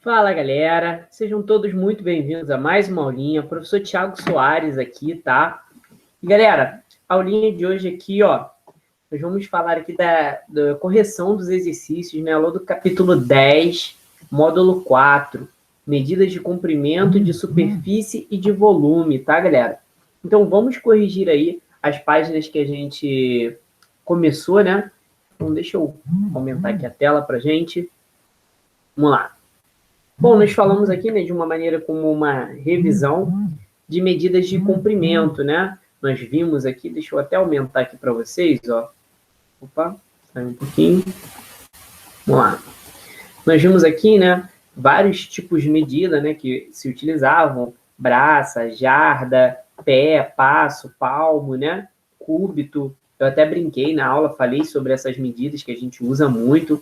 Fala, galera! Sejam todos muito bem-vindos a mais uma aulinha. Professor Thiago Soares aqui, tá? E, galera, a aulinha de hoje aqui, ó, nós vamos falar aqui da correção dos exercícios, né? Aula do capítulo 10, módulo 4, medidas de comprimento, de superfície e de volume, tá, galera? Então, vamos corrigir aí as páginas que a gente começou, né? Então, deixa eu aumentar aqui a tela pra gente. Vamos lá. Bom, nós falamos aqui, né, de uma maneira como uma revisão de medidas de comprimento, né? Nós vimos aqui, deixa eu até aumentar aqui para vocês, ó. Opa, sai um pouquinho. Vamos lá. Nós vimos aqui, né, vários tipos de medida, né, que se utilizavam: braça, jarda, pé, passo, palmo, né, cúbito. Eu até brinquei na aula, falei sobre essas medidas que a gente usa muito.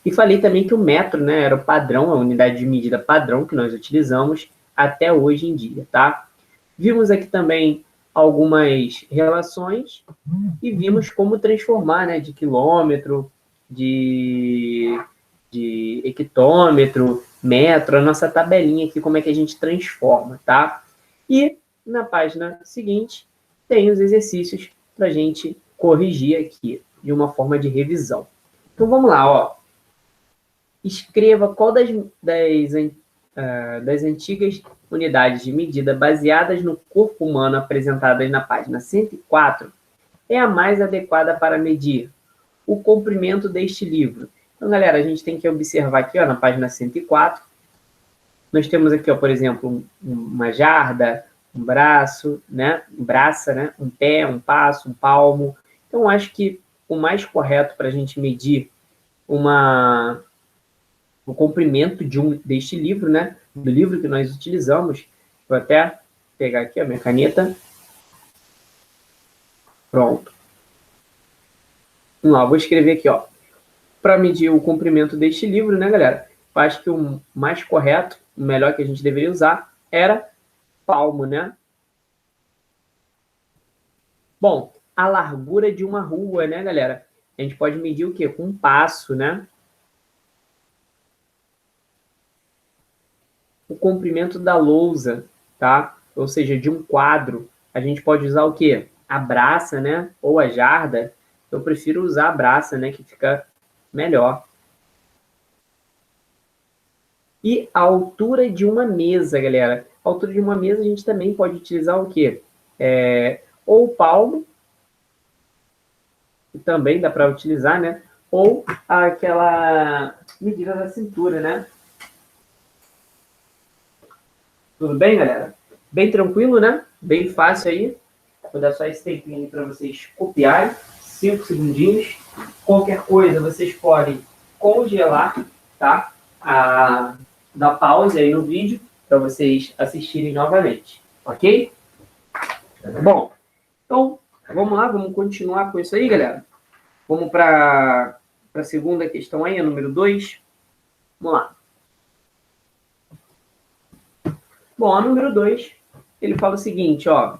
E falei também que o metro, né, era o padrão, a unidade de medida padrão que nós utilizamos até hoje em dia, tá? Vimos aqui também algumas relações e vimos como transformar, né, de quilômetro, de hectômetro, metro, a nossa tabelinha aqui, como é que a gente transforma, tá? E na página seguinte tem os exercícios para a gente corrigir aqui, de uma forma de revisão. Então vamos lá, ó. Escreva qual das antigas unidades de medida baseadas no corpo humano apresentadas na página 104 é a mais adequada para medir o comprimento deste livro. Então, galera, a gente tem que observar aqui, ó, na página 104, nós temos aqui, ó, por exemplo, uma jarda, um braço, né, braça, né, um pé, um passo, um palmo. Então, acho que o mais correto para a gente medir o comprimento deste livro, né? Do livro que nós utilizamos. Vou até pegar aqui a minha caneta. Pronto. Vamos lá, vou escrever aqui, ó. Para medir o comprimento deste livro, né, galera? Eu acho que o mais correto, o melhor que a gente deveria usar era palmo, né? Bom, a largura de uma rua, né, galera? A gente pode medir o quê? Com um passo, né? O comprimento da lousa, tá? Ou seja, de um quadro, a gente pode usar o quê? A braça, né? Ou a jarda. Eu prefiro usar a braça, né? Que fica melhor. E a altura de uma mesa, galera. A altura de uma mesa a gente também pode utilizar o quê? Ou o palmo, que também dá para utilizar, né? Ou aquela medida da cintura, né? Tudo bem, galera? Bem tranquilo, né? Bem fácil aí. Vou dar só esse tempinho aí para vocês copiarem. 5 segundinhos. Qualquer coisa, vocês podem congelar, tá? Dar pause aí no vídeo para vocês assistirem novamente. Ok? Bom, então, vamos lá. Vamos continuar com isso aí, galera. Vamos para a segunda questão aí, a número 2. Vamos lá. Bom, a número 2, ele fala o seguinte, ó.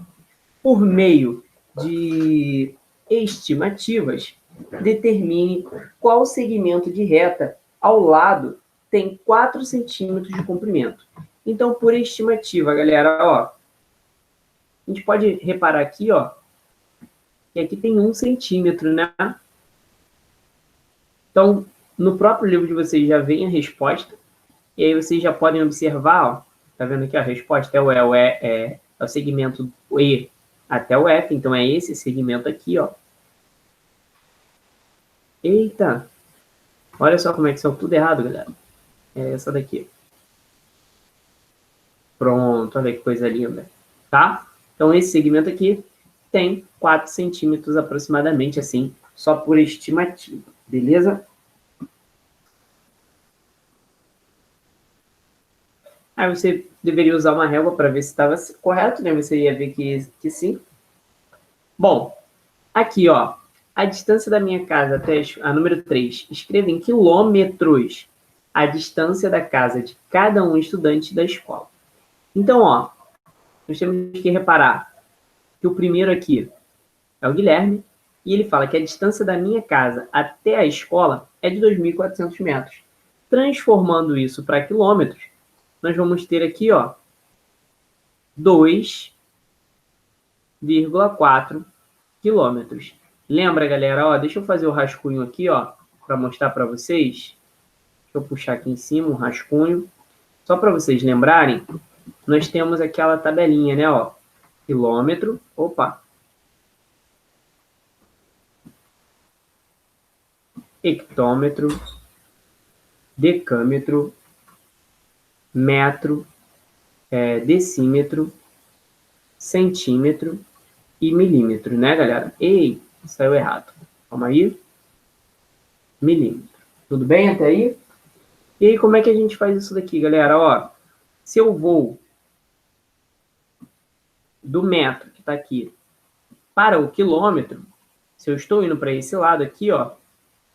Por meio de estimativas, determine qual segmento de reta ao lado tem 4 centímetros de comprimento. Então, por estimativa, galera, ó, a gente pode reparar aqui, ó, que aqui tem 1 centímetro, né? Então, no próprio livro de vocês já vem a resposta, e aí vocês já podem observar, ó, tá vendo aqui, ó, a resposta é o segmento E até o F, então é esse segmento aqui, ó. Eita! Olha só como é que são tudo errado, galera. É essa daqui. Pronto, olha que coisa linda. Tá? Então, esse segmento aqui tem 4 centímetros aproximadamente, assim, só por estimativa. Beleza? Aí você deveria usar uma régua para ver se estava correto, né? Você ia ver que sim. Bom, aqui, ó. A distância da minha casa até a número 3, escreva em quilômetros a distância da casa de cada um estudante da escola. Então, ó, nós temos que reparar que o primeiro aqui é o Guilherme, e ele fala que a distância da minha casa até a escola é de 2.400 metros. Transformando isso para quilômetros, nós vamos ter aqui, ó, 2,4 quilômetros. Lembra, galera? Ó, deixa eu fazer o rascunho aqui, ó, para mostrar para vocês. Deixa eu puxar aqui em cima um rascunho. Só para vocês lembrarem, nós temos aquela tabelinha, né? Ó, quilômetro, opa, hectômetro, decâmetro, metro, decímetro, centímetro e milímetro, né, galera? Ei, saiu errado. Calma aí. Milímetro. Tudo bem até aí? E aí, como é que a gente faz isso daqui, galera? Ó, se eu vou do metro, que está aqui, para o quilômetro, se eu estou indo para esse lado aqui, ó,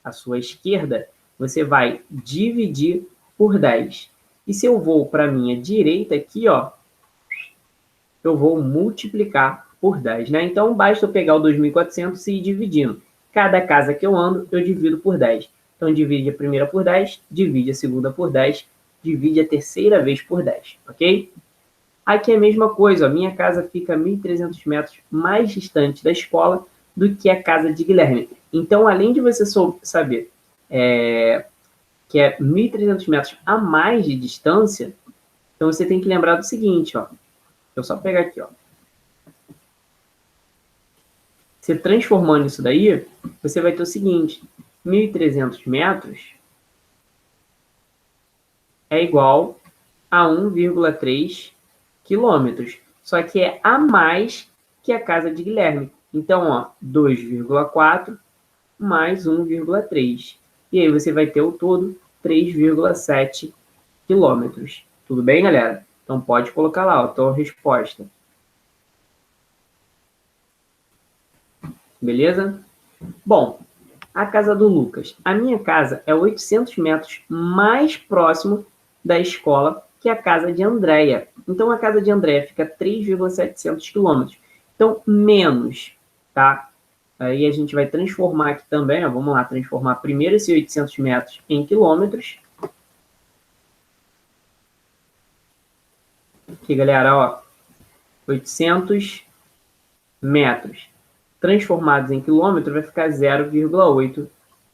à sua esquerda, você vai dividir por 10. E se eu vou para a minha direita aqui, ó, eu vou multiplicar por 10, né? Então, basta eu pegar o 2.400 e ir dividindo. Cada casa que eu ando, eu divido por 10. Então, divide a primeira por 10, divide a segunda por 10, divide a terceira vez por 10, ok? Aqui é a mesma coisa, ó, minha casa fica 1.300 metros mais distante da escola do que a casa de Guilherme. Então, além de você saber que é 1.300 metros a mais de distância, então você tem que lembrar do seguinte, ó. Deixa eu só pegar aqui, ó. Você transformando isso daí, você vai ter o seguinte, 1.300 metros é igual a 1,3 quilômetros. Só que é a mais que a casa de Guilherme. Então, ó, 2,4 mais 1,3. E aí você vai ter o todo 3,7 quilômetros. Tudo bem, galera? Então pode colocar lá, ó, a tua resposta. Beleza? Bom, a casa do Lucas. A minha casa é 800 metros mais próximo da escola que a casa de Andréia. Então, a casa de Andréia fica 3,700 quilômetros. Então, menos, tá? Aí a gente vai transformar aqui também, ó, vamos lá, transformar primeiro esse 800 metros em quilômetros. Aqui, galera, ó, 800 metros transformados em quilômetro vai ficar 0,8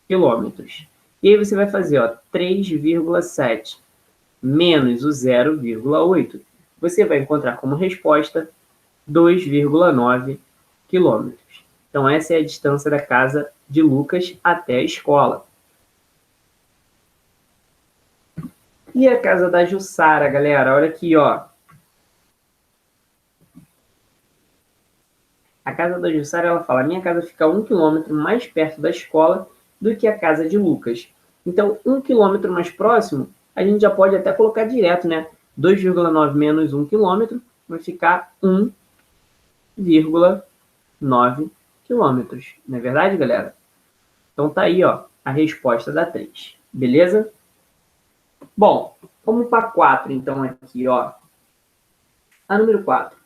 quilômetros. E aí você vai fazer, ó, 3,7 menos o 0,8. Você vai encontrar como resposta 2,9 quilômetros. Então, essa é a distância da casa de Lucas até a escola. E a casa da Jussara, galera? Olha aqui, ó. A casa da Jussara, ela fala, minha casa fica 1 quilômetro mais perto da escola do que a casa de Lucas. Então, 1 quilômetro mais próximo, a gente já pode até colocar direto, né? 2,9 menos 1 quilômetro vai ficar 1,9 quilômetros. Não é verdade, galera? Então, tá aí, ó, a resposta da 3. Beleza? Bom, vamos para 4, então, aqui, ó. A número 4.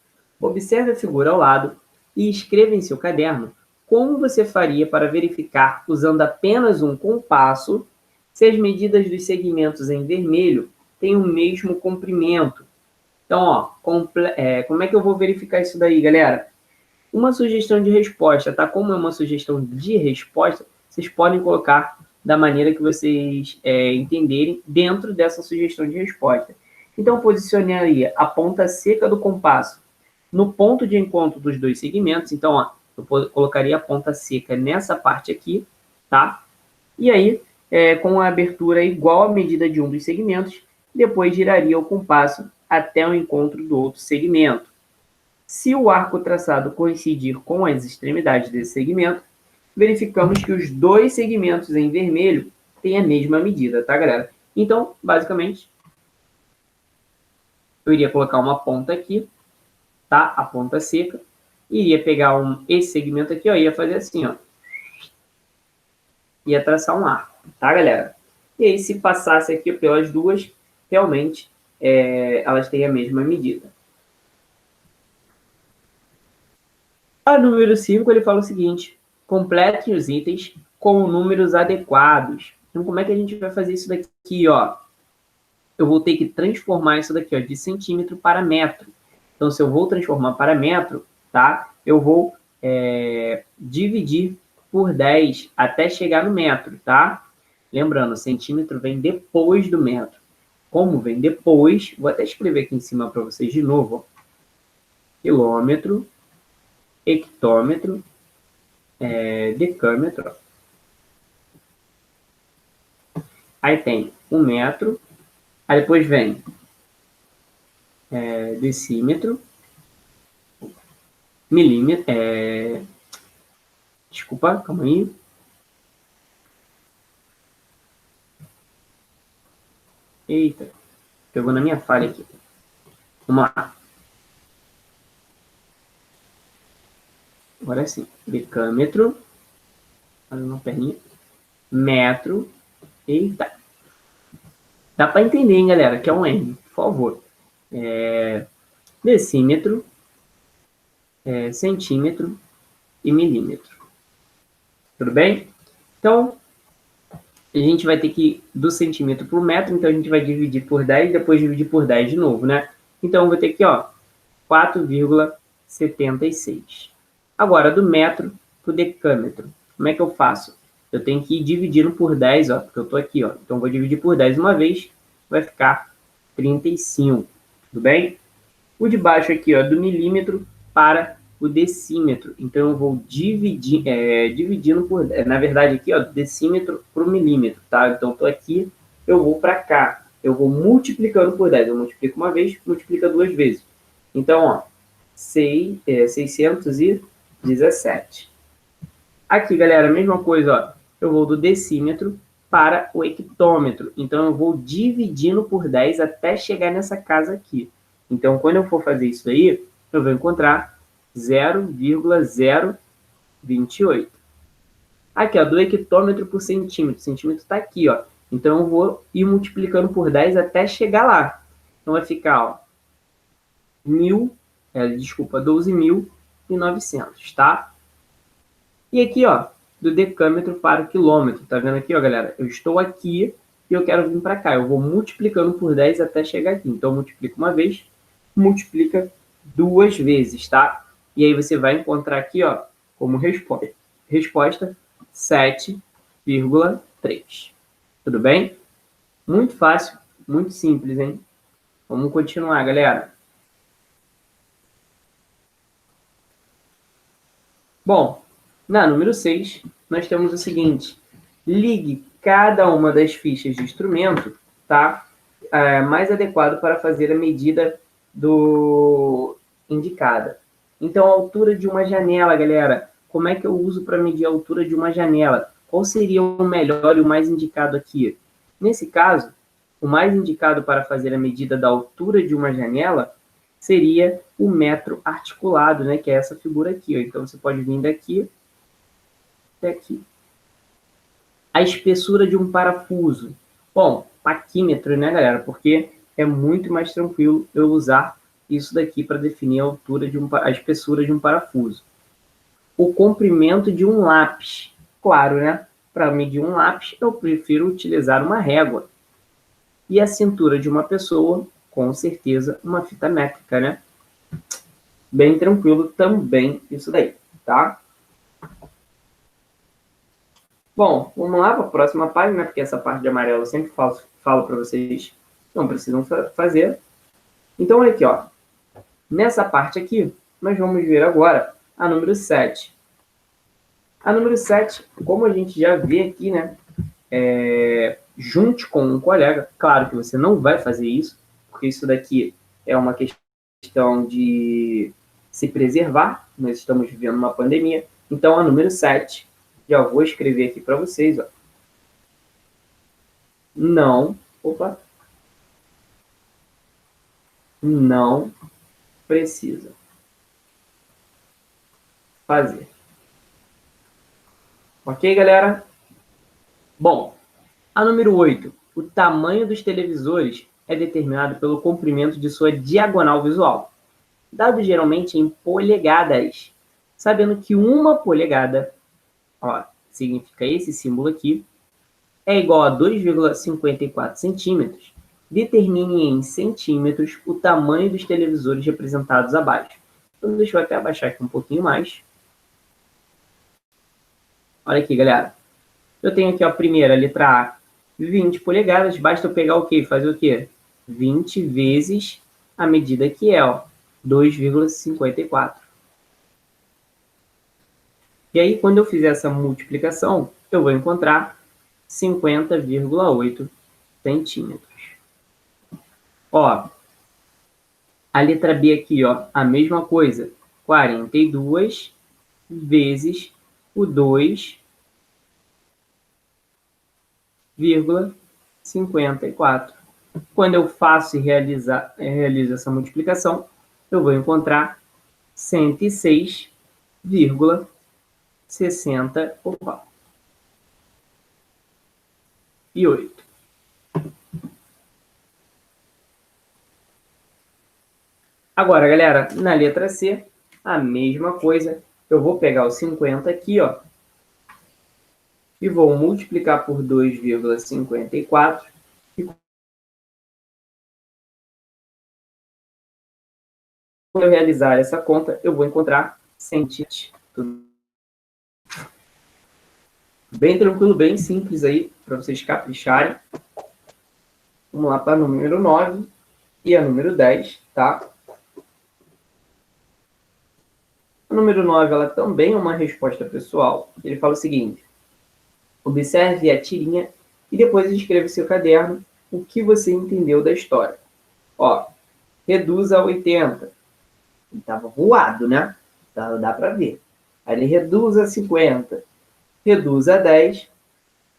Observe a figura ao lado e escreva em seu caderno como você faria para verificar, usando apenas um compasso, se as medidas dos segmentos em vermelho têm o mesmo comprimento. Então, ó, como é que eu vou verificar isso daí, galera? Uma sugestão de resposta, tá? Como é uma sugestão de resposta, vocês podem colocar da maneira que vocês entenderem dentro dessa sugestão de resposta. Então, posicionaria a ponta seca do compasso no ponto de encontro dos dois segmentos. Então, ó, eu colocaria a ponta seca nessa parte aqui, tá? E aí, com a abertura igual à medida de um dos segmentos, depois giraria o compasso até o encontro do outro segmento. Se o arco traçado coincidir com as extremidades desse segmento, verificamos que os dois segmentos em vermelho têm a mesma medida, tá, galera? Então, basicamente, eu iria colocar uma ponta aqui, tá? A ponta seca. Iria pegar esse segmento aqui, ó, ia fazer assim, ó. Ia traçar um arco, tá, galera? E aí, se passasse aqui pelas duas, realmente, elas têm a mesma medida. A número 5, ele fala o seguinte: complete os itens com números adequados. Então, como é que a gente vai fazer isso daqui, ó? Eu vou ter que transformar isso daqui, ó, de centímetro para metro. Então, se eu vou transformar para metro, tá? Eu vou dividir por 10 até chegar no metro, tá? Lembrando, centímetro vem depois do metro. Como vem depois, vou até escrever aqui em cima para vocês de novo, ó. Quilômetro, hectômetro, decâmetro. Aí tem um metro, aí depois vem decímetro, milímetro, desculpa, calma aí. Eita, pegou na minha falha aqui. Vamos lá. Agora sim. Decâmetro. Olha uma perninha. Metro. Eita. Dá para entender, hein, galera, que é um M, por favor. Decímetro, centímetro e milímetro. Tudo bem? Então, a gente vai ter que ir do centímetro para o metro, então a gente vai dividir por 10, depois dividir por 10 de novo, né? Então, eu vou ter aqui, ó, 4,76. Agora, do metro para o decâmetro, como é que eu faço? Eu tenho que ir dividindo por 10, ó, porque eu estou aqui, ó. Então, eu vou dividir por 10 uma vez, vai ficar 35, tudo bem? O de baixo aqui, ó, do milímetro para o decímetro. Então, eu vou dividir, dividindo por... na verdade, aqui, ó, decímetro para o milímetro, tá? Então, estou aqui, eu vou para cá. Eu vou multiplicando por 10. Eu multiplico uma vez, multiplica duas vezes. Então, ó, 617. Aqui, galera, a mesma coisa, ó. Eu vou do decímetro para o hectômetro. Então, eu vou dividindo por 10 até chegar nessa casa aqui. Então, quando eu for fazer isso aí, eu vou encontrar 0,028. Aqui, ó, do hectômetro por centímetro. O centímetro está aqui, ó. Então, eu vou ir multiplicando por 10 até chegar lá. Então, vai ficar, ó, 12.900, tá? E aqui, ó, do decâmetro para o quilômetro. Tá vendo aqui, ó, galera? Eu estou aqui e eu quero vir para cá. Eu vou multiplicando por 10 até chegar aqui. Então, multiplica uma vez, multiplica duas vezes, tá? E aí você vai encontrar aqui, ó, como resposta 7,3. Tudo bem? Muito fácil, muito simples, hein? Vamos continuar, galera. Bom, na número 6, nós temos o seguinte: ligue cada uma das fichas de instrumento, tá? Mais adequado para fazer a medida indicada. Então, a altura de uma janela, galera. Como é que eu uso para medir a altura de uma janela? Qual seria o melhor e o mais indicado aqui? Nesse caso, o mais indicado para fazer a medida da altura de uma janela seria o metro articulado, né? Que é essa figura aqui, ó. Então, você pode vir daqui até aqui. A espessura de um parafuso. Bom, paquímetro, né, galera? Porque é muito mais tranquilo eu usar isso daqui para definir a altura a espessura de um parafuso. O comprimento de um lápis. Claro, né? Para medir um lápis, eu prefiro utilizar uma régua. E a cintura de uma pessoa, com certeza, uma fita métrica, né? Bem tranquilo também isso daí, tá? Bom, vamos lá para a próxima página, porque essa parte de amarelo eu sempre falo para vocês, não precisam fazer. Então, olha aqui, ó. Nessa parte aqui, nós vamos ver agora a número 7. A número 7, como a gente já vê aqui, né? Junte com um colega. Claro que você não vai fazer isso, porque isso daqui é uma questão de se preservar. Nós estamos vivendo uma pandemia. Então, a número 7, já vou escrever aqui para vocês, ó. Não precisa fazer. Ok, galera? Bom, a número 8. O tamanho dos televisores é determinado pelo comprimento de sua diagonal visual, dado geralmente em polegadas, sabendo que uma polegada, ó, significa esse símbolo aqui, é igual a 2,54 centímetros, determine em centímetros o tamanho dos televisores representados abaixo. Então, deixa eu até abaixar aqui um pouquinho mais. Olha aqui, galera. Eu tenho aqui, ó, a primeira, letra A, 20 polegadas. Basta eu pegar o quê? Fazer o quê? 20 vezes a medida que é, ó, 2,54. E aí, quando eu fizer essa multiplicação, eu vou encontrar 50,8 centímetros. Ó, a letra B aqui, ó, a mesma coisa. 42 vezes o 2,54. Quando eu faço e realizo essa multiplicação, eu vou encontrar 106,68. Agora, galera, na letra C, a mesma coisa. Eu vou pegar o 50 aqui, ó, e vou multiplicar por 2,54. E quando eu realizar essa conta, eu vou encontrar centímetros. Bem tranquilo, bem simples aí, para vocês capricharem. Vamos lá para a número 9 e a número 10, tá? A número 9, ela também é uma resposta pessoal. Ele fala o seguinte: observe a tirinha e depois escreva em seu caderno o que você entendeu da história. Ó, reduza a 80. Ele estava voado, né? Dá para ver. Aí ele reduz a 50. Reduz a 10.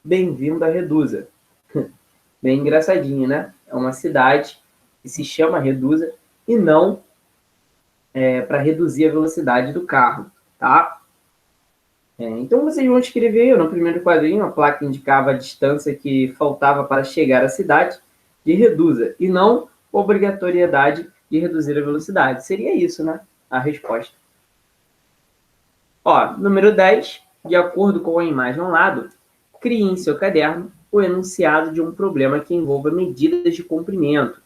Bem-vindo a Reduza. Bem engraçadinho, né? É uma cidade que se chama Reduza e não para reduzir a velocidade do carro, tá? Então, vocês vão escrever no primeiro quadrinho, a placa indicava a distância que faltava para chegar à cidade de Reduza, e não obrigatoriedade de reduzir a velocidade. Seria isso, né? A resposta. Ó, número 10, de acordo com a imagem ao lado, crie em seu caderno o enunciado de um problema que envolva medidas de comprimento.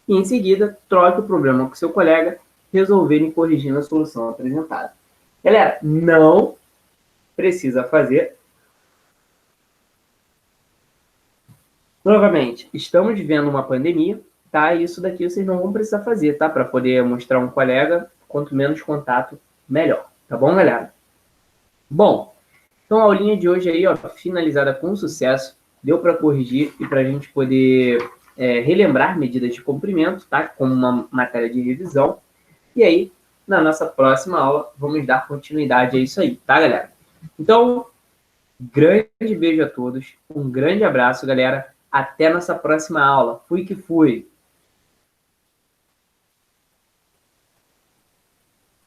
E, em seguida, troque o problema com seu colega, resolvendo e corrigindo a solução apresentada. Galera, não precisa fazer. Novamente, estamos vivendo uma pandemia, tá? Isso daqui vocês não vão precisar fazer, tá? Para poder mostrar um colega, quanto menos contato, melhor. Tá bom, galera? Bom, então a aulinha de hoje aí, ó, finalizada com sucesso. Deu para corrigir e para a gente poder relembrar medidas de comprimento, tá? Como uma matéria de revisão. E aí, na nossa próxima aula, vamos dar continuidade a isso aí, tá, galera? Então, grande beijo a todos, um grande abraço, galera. Até nossa próxima aula. Fui que fui!